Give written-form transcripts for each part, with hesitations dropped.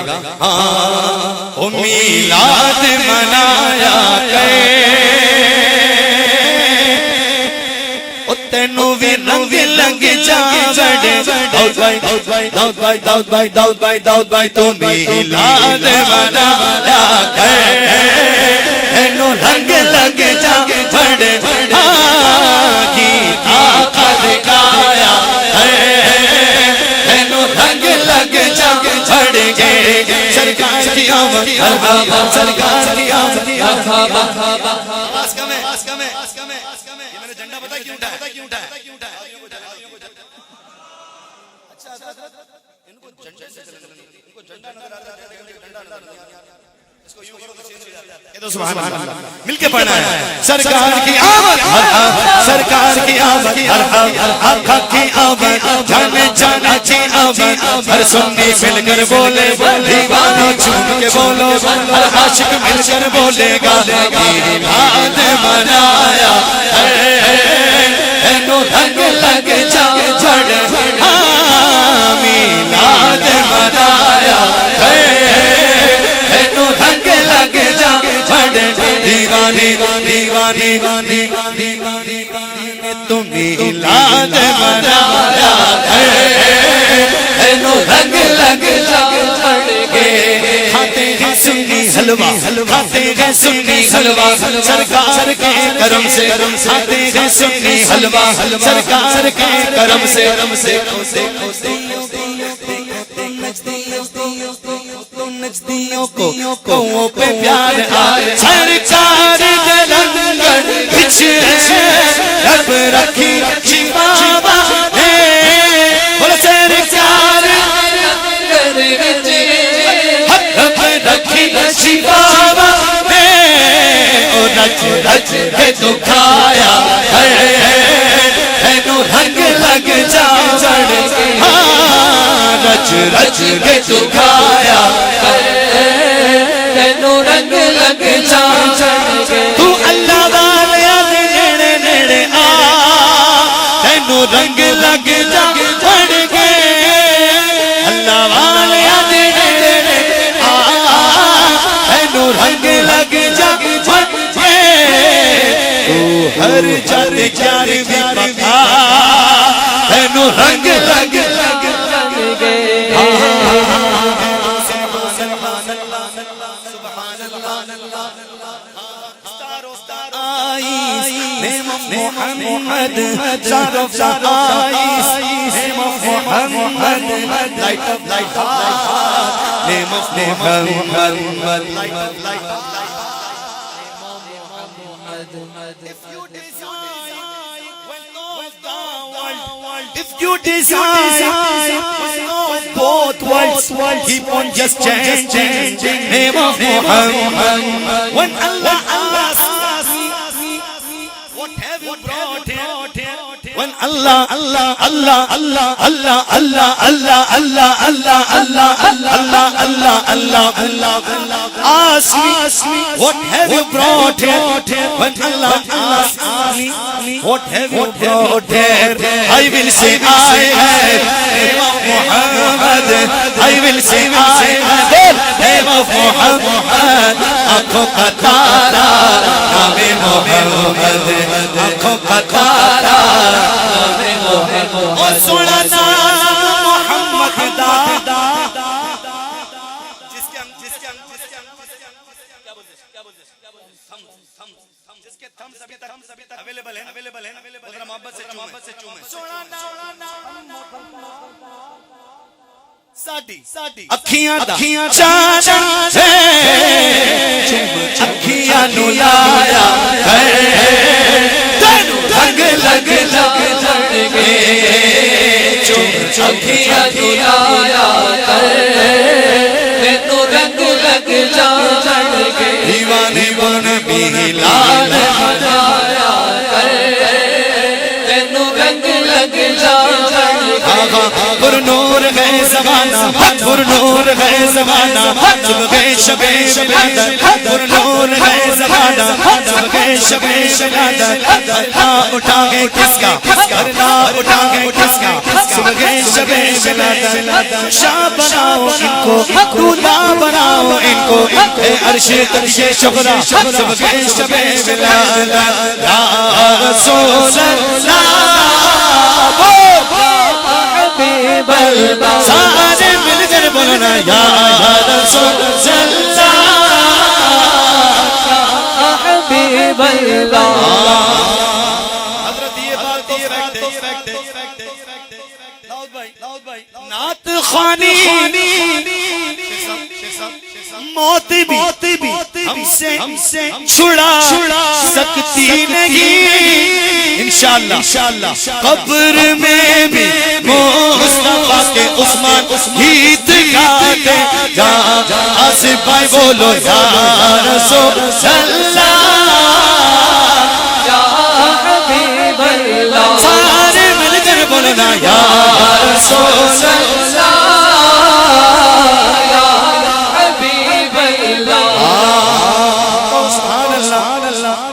ہاں میلاد منایا تینوں بھی رنگ لگ جا بڑے داؤد بھائی تو میلاد منایا تینوں رنگ لگ جا بڑے گیتا قد گایا تینوں رنگ لگ جا بڑے گے سرکار کی آمد سرکار کی آمد مل کے پڑھنا ہے سرکار کی آمد سرکار کی آمد آقا کی آمد جانے جانا کی آمد ہر سنی مل کر بولے دیوانوں چھوٹ کے بولو ہر عاشق مل کر بولے گا میلاد منایا اینو رنگ لگ جا جڑ میلاد منایا اینو رنگ لگ جا دیوانے تو میلاد منایا اینو رنگ لگ جا کھاتے ہیں سنی حلوہ کھاتے ہیں سنی حلوہ سرکار کے کرم سے کھاتے ہیں سنی حلوہ سرکار کے کرم سے نچدیوں کو پہ پیار آئے سرکار کے لنگر بچھے رب رکھی شبابا ہے بولے سرکار رب رکھی شبابا ہے اور رچ کے تو کھایا ہے اینو رنگ لگ جا رچ کے تو کھایا تینو رنگ لگ جا تو اللہ والیا دے نیڑے نیڑے آ تینو رنگ لگ جا پڑ کے اللہ والیا دے نیڑے نیڑے آ تینو رنگ لگ جا پڑ کے تو ہر جاتے پیاری بھی پکا تینو رنگ لگ محمد شارف ice name of Muhammad light of name of Muhammad light of if you desire both worlds keep on just changing name of Muhammad when Allah asks what have you brought here when Allah ask me what have you brought here when Allah asks me what have you brought here I will say I have name of Muhammad I will say I have name of Muhammad aankhon ka tara name Muhammad aankhon ka tara اور سونا نام محمد دا جس کے تھم ابھی تک available ہیں ذرا محبت سے چومیں سونا نام ساٹی اکھیاں چاچا اکھیاں نو لایا رنگ لگ گے اکھیاں نو لایا تینوں رنگ لگ گے دیوانے بن میلاد منایا تینوں رنگ لگ لگ جاؤں آغا پر نور ہے زمانہ پر نور ہے زمانہ صبح شب ولادت پر نور ہے زمانہ صبح شب ولادت پردہ اٹھا ہے کس کا پردہ اٹھا ہے کس کا صبح شب ولادت شاہ بناؤ ان کو دولہا بناؤ ان کو اے عرش ترش شہرا صبح شب ولادت یا رسول اللہ حبیب اللہ سارے مل کر بولنا یا رسول اللہ حبیب اللہ حضرت یہ بات تو نعت خوانی موت بھی ہم سے چھڑا سکتی نہیں انشاءاللہ قبر میں بھی مصطفیٰ کے عثمان گیت گاتے جہاں آصف بھائی بولو یا رسول اللہ یا حبیب اللہ سارے مل کر بولنا یا رسول اللہ یا حبیب اللہ سبحان اللہ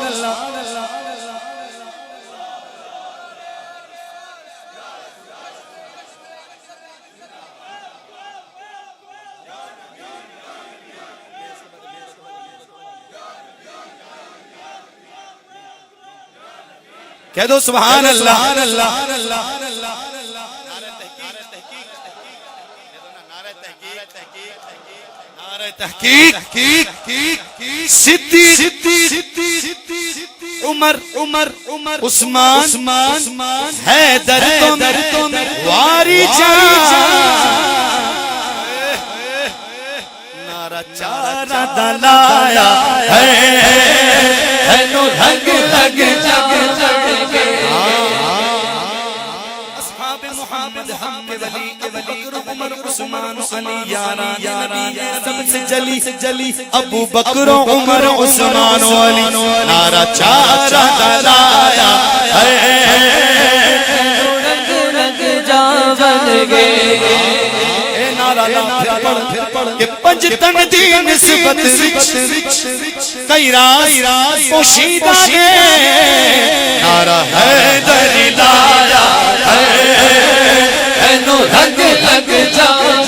کہہ دو سبحان اللہ تحقیق صدیق عمر عثمان حیدر تم واری جان نعرہ چارہ دلایا ہے نو رنگ لگ محمد ہم کے ولی ابو بکر عمر عثمان علی یاران سب سے جلی ابو بکر عمر عثمان علی نعرہ چارہ دلایا رنگ جاون گے پھر پڑھ کہ پنج تن دی نسبت کئی راز پوشیدہ ہے نعرہ حیدر لایا رنگ لگ جاؤں